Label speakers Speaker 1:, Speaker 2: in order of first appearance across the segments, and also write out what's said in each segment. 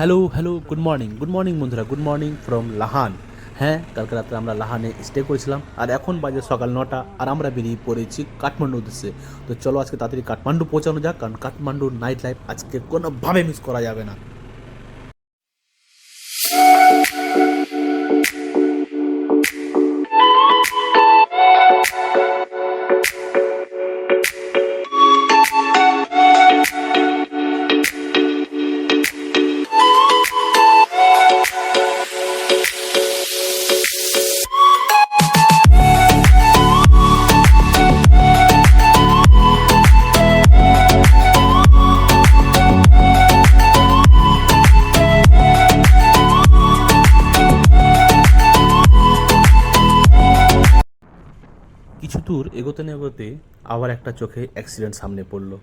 Speaker 1: Hello hello good morning বন্ধুরা, good morning from লাহান। হ্যাঁ, কালকে রাত্রে আমরা লাহানে স্টে করেছিলাম আর এখন বাজে সকাল 9টা আর আমরা বেরিয়ে পড়েছি কাঠমান্ডু উদ্দেশ্যে। তো চলো আজকে তাড়াতাড়ি কাঠমান্ডু পৌঁছানো যাক, কারণ কাঠমান্ডুর নাইট লাইফ আজকে কোনোভাবে মিস করা যাবে না। কিছু দূর এগোতে না এগোতে আবার একটা চোখে অ্যাক্সিডেন্ট সামনে পড়লো।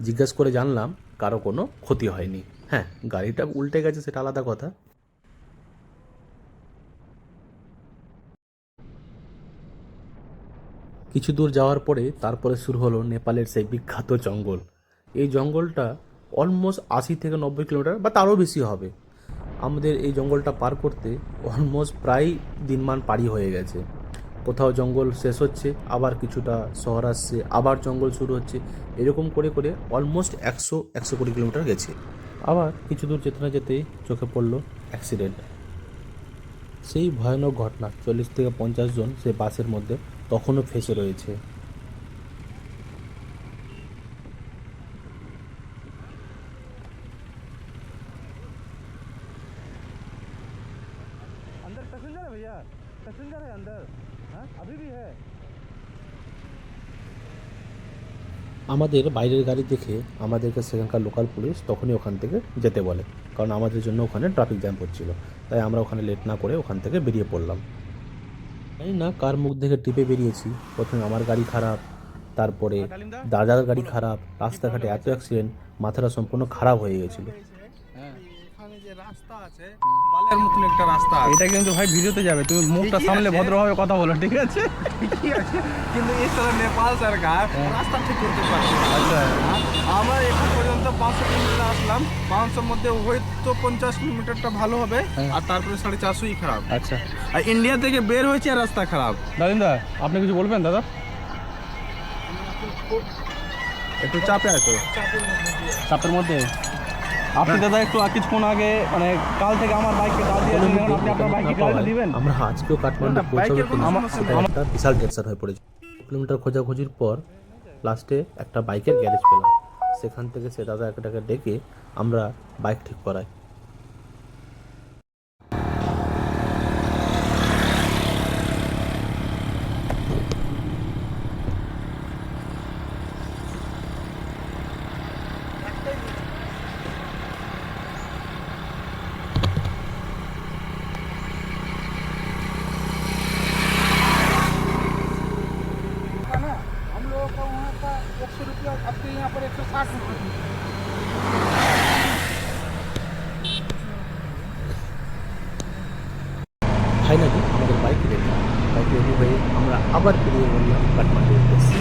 Speaker 1: জিজ্ঞাসা করে জানলাম কারো কোনো ক্ষতি হয়নি। হ্যাঁ, গাড়িটা উল্টে গেছে সেটা আলাদা কথা। কিছু দূর যাওয়ার পরে তারপরে শুরু হলো নেপালের সেই বিখ্যাত জঙ্গল। এই জঙ্গলটা অলমোস্ট 80 থেকে 90 কিলোমিটার বা তারও বেশি হবে। আমাদের এই জঙ্গলটা পার করতে অলমোস্ট প্রায় দিনমান পারি হয়ে গেছে। কোথাও জঙ্গল শেষ হচ্ছে, আবার কিছুটা শহর আসছে, আবার জঙ্গল শুরু হচ্ছে, এরকম করে করে অলমোস্ট 100-120 কিলোমিটার গেছে। আবার কিছু দূর যেতে না যেতেই চোখে পড়লো অ্যাক্সিডেন্ট। সেই ভয়ানক ঘটনা, 40 থেকে 50 জন সে বাসের মধ্যে তখনও ফেঁসে রয়েছে।
Speaker 2: अंदर पैसेंजर है भैया, पैसेंजर है अंदर। हाँ अभी भी है।
Speaker 1: আমাদের বাইরের গাড়ি দেখে আমাদেরকে সেখানকার লোকাল পুলিশ তখনই ওখান থেকে যেতে বলে, কারণ আমাদের জন্য ওখানে ট্রাফিক জ্যাম হচ্ছিল। তাই আমরা ওখানে লেট না করে ওখান থেকে বেরিয়ে পড়লাম। জানি না কার মুখ দেখে টিপে বেরিয়েছি। প্রথমে আমার গাড়ি খারাপ, তারপরে দাদার গাড়ি খারাপ, রাস্তাঘাটে এত অ্যাক্সিডেন্ট, মাথাটা সম্পূর্ণ খারাপ হয়ে গেছিলো।
Speaker 3: এখানে যে রাস্তা আছে, বালের মতন একটা রাস্তা আছে।
Speaker 2: এটা কিন্তু ভাই ভিডিওতে যাবে, তুমি মুখটা সামলে ভদ্রভাবে কথা বলো, ঠিক আছে?
Speaker 3: ঠিকই আছে, কিন্তু এই সারা নেপাল সরকার রাস্তা ঠিক করতে পারছে না।
Speaker 2: আচ্ছা,
Speaker 3: আমরা এখন পর্যন্ত 500 কিলোমিটার আসলাম, 500 মধ্যে হয়তো 50 কিলোমিটারটা ভালো হবে, আর তারপরে 450ই খারাপ।
Speaker 2: আচ্ছা
Speaker 3: আর ইন্ডিয়া থেকে বের হয়েছে আর রাস্তা খারাপ।
Speaker 2: দাদিন্দা, আপনি কিছু বলবেন দাদা?
Speaker 3: একটু চাপে আছে,
Speaker 2: চাপের মধ্যে আপনি দাদা একটু কিছুক্ষণ আগে মানে কাল থেকে আমার বাইককে দাও দিয়ে আপনি আপনার বাইককে গাড়িটা দিবেন।
Speaker 1: আমরা আজকেও কাঠমান্ডু পৌঁছাবো কিনা সেটা
Speaker 2: আমার
Speaker 1: একটা বিশাল টেনশন হয়ে পড়েছে। কিলোমিটার খোঁজাখুঁজির পর লাস্টে একটা বাইকের গ্যারেজ পেলাম। সেখান থেকে সে দাদা একটাকে ডেকে আমরা বাইক ঠিক করাই।
Speaker 3: हम लोगों का वहाँ का 100 रुपया, आपके यहाँ पर 160 रुपये।
Speaker 1: ফাইনালি আমাদের বাইক রেডি হয়ে আমরা আবার বেরিয়ে পড়লাম কাঠমান্ডুর উদ্দেশ্যে।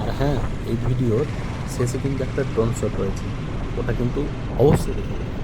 Speaker 1: আর হ্যাঁ, এই ভিডিওর শেষে কিন্তু একটা ড্রোন শট রয়েছে, ওটা কিন্তু অবশ্যই দেখে নেবেন।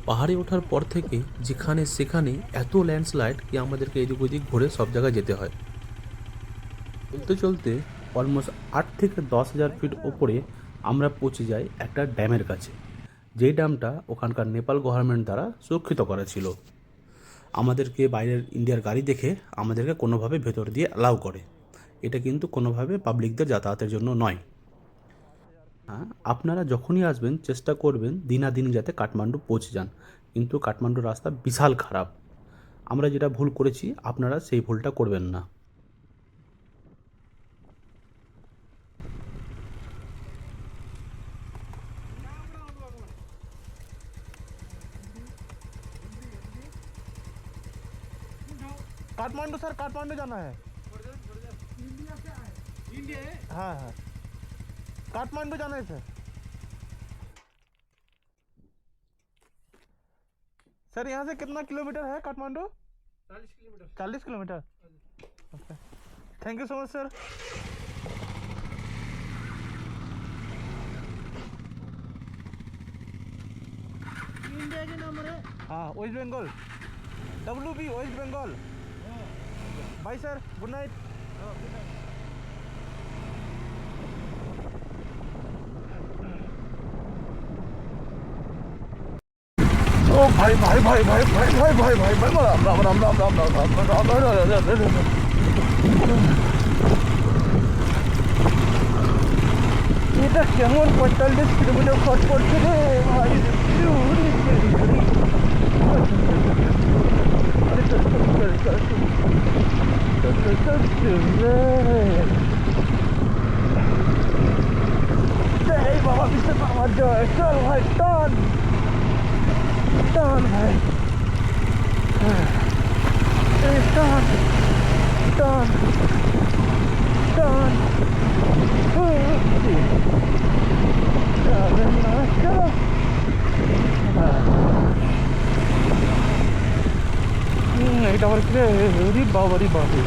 Speaker 1: পাহাড়ে ওঠার পর থেকে যেখানে সেখানে এত ল্যান্ডস্লাইড কি আমাদেরকে এদিক ওদিক ঘুরে সব জায়গায় যেতে হয়। চলতে চলতে অলমোস্ট 8 থেকে 10 হাজার ফিট ওপরে আমরা পৌঁছে যাই একটা ড্যামের কাছে, যেই ড্যামটা ওখানকার নেপাল গভর্নমেন্ট দ্বারা সুরক্ষিত করা ছিল। আমাদেরকে বাইরের ইন্ডিয়ার গাড়ি দেখে আমাদেরকে কোনোভাবে ভেতর দিয়ে অ্যালাউ করে, এটা কিন্তু কোনোভাবে পাবলিকদের যাতায়াতের জন্য নয়। হ্যাঁ, আপনারা যখনই আসবেন চেষ্টা করবেন দিনাদিন যাতে কাঠমান্ডু পৌঁছে যান, কিন্তু কাঠমান্ডুর রাস্তা বিশাল খারাপ। আমরা যেটা ভুল করেছি আপনারা সেই ভুলটা করবেন না।
Speaker 2: काठमांडू सर, काठमांडू जाना है।
Speaker 3: इंडिया है।
Speaker 2: हाँ हाँ, काठमांडू जाना है सर। सर यहाँ से कितना किलोमीटर है Kathmandu?
Speaker 3: 40 kilometre.
Speaker 2: 40 kilometre. Okay, thank you so much sir.
Speaker 3: India के नंबर है।
Speaker 2: हाँ, West Bengal, WB West Bengal. Bye sir, good night. ओ भाई भाई भाई भाई भाई भाई भाई भाई भाई राम राम राम राम राम राम राम राम राम। এটা কেমন 45 কিলোমিটার খট করছে রে ভাই। এই বাবা বিশে পাওয়ার জয়। চল ভাই, টান টান ভাই, এই টান টান টান। এটা আবার কি রে বাবা রে বাবা,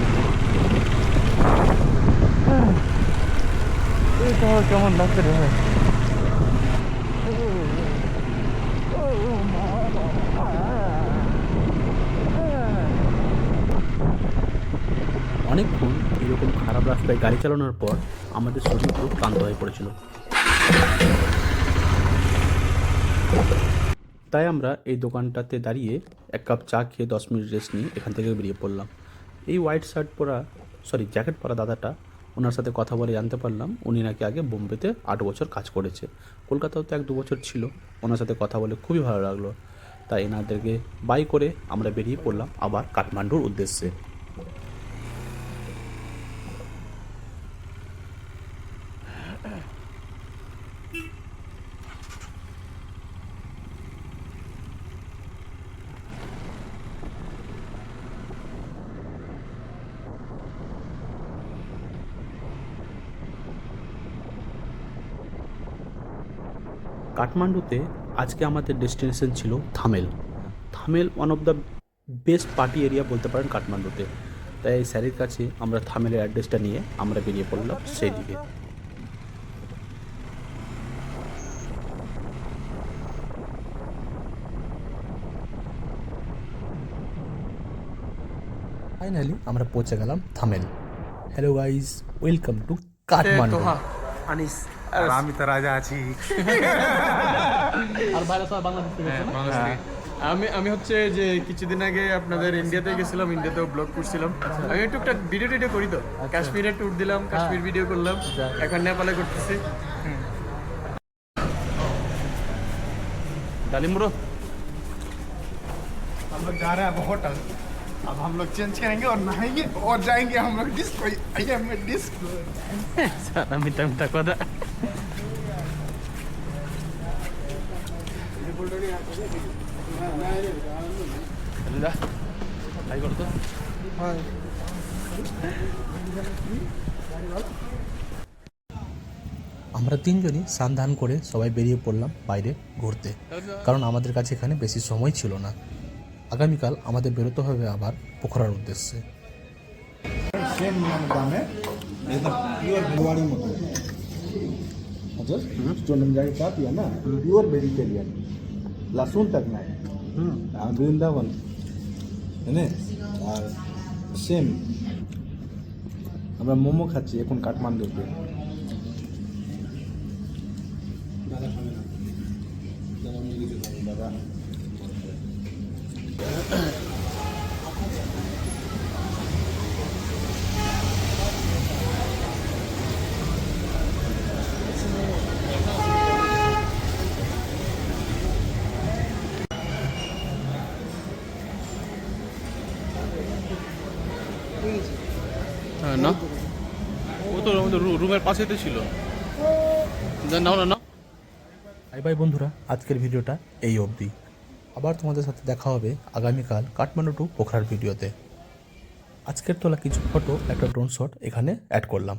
Speaker 2: এটা কেমন লাগছে রে ভাই।
Speaker 1: অনেকক্ষণ এরকম খারাপ রাস্তায় গাড়ি চালানোর পর আমাদের শরীর খুব ক্লান্ত হয়ে পড়েছিল, তাই আমরা এই দোকানটাতে দাঁড়িয়ে এক কাপ চা খেয়ে 10 মিনিট রেস্ট নিয়ে এখান থেকে বেরিয়ে পড়লাম। এই হোয়াইট শার্ট পরা জ্যাকেট পরা দাদাটা, ওনার সাথে কথা বলে জানতে পারলাম উনি নাকি আগে বোম্বেতে 8 বছর কাজ করেছে, কলকাতাও তো 1-2 বছর ছিল। ওনার সাথে কথা বলে খুবই ভালো লাগলো, তাই এনাদেরকে বাই করে আমরা বেরিয়ে পড়লাম আবার কাঠমান্ডুর উদ্দেশ্যে। কাঠমান্ডুতে আজকে আমাদের ডেস্টিনেশন ছিল Thamel. Thamel one of the best party area বলতে পারেন কাঠমান্ডুতে, তাই এই স্যারের কাছে আমরা থামেলের অ্যাড্রেসটা নিয়ে আমরা বেরিয়ে পড়লাম সেই দিকে। ফাইনালি আমরা পৌঁছে গেলাম Thamel. Hello guys, welcome to Kathmandu.
Speaker 3: Anis আর আমি তো রাজা আছি।
Speaker 2: আর বাইরে সব বাংলাদেশ থেকে এসেছে না?
Speaker 3: আমি হচ্ছে যে কিছুদিন আগে আপনাদের ইন্ডিয়াতে গেছিলাম, ইন্ডিয়াতেও ব্লগ করছিলাম। আমি টুকটাক ভিডিও টিডিও করি তো, কাশ্মীরে ট্যুর দিলাম, কাশ্মীর ভিডিও করলাম, এখন নেপালে করতেছি।
Speaker 2: डालिम ब्रो,
Speaker 3: हम लोग जा रहे हैं अब होटल। अब हम लोग चेंज करेंगे और नहाएंगे और जाएंगे हम लोग डिस्को। डिस्को
Speaker 2: सारा मिठा मिठा কথা। যা হাই করতো।
Speaker 1: আমরা তিনজনই স্নান ধান করে সবাই বেরিয়ে পড়লাম বাইরে ঘুরতে, কারণ আমাদের কাছে এখানে বেশি সময় ছিল না। আগামীকাল আমাদের বেরোতে হবে আবার পোখরার উদ্দেশ্যে।
Speaker 4: सेम दामे एकदम प्योर भिवाड़ी मत हजुर जो नमजारी का पिया ना प्योर वेजिटेरियन लहसुन तक नहीं। বৃন্দাবন জানে আর সেম আমরা মোমো খাচ্ছি এখন কাঠমান্ডুতে দাদা
Speaker 2: হ্যাঁ না ও তো আমাদের রুমের পাশেতে ছিল নাও না না
Speaker 1: বাই বাই বন্ধুরা, আজকের ভিডিওটা এই অবধি। আবার তোমাদের সাথে দেখা হবে আগামীকাল কাঠমান্ডু টু পোখরার ভিডিওতে। আজকের তোলা কিছু ফটো, একটা ড্রোন শট এখানে অ্যাড করলাম।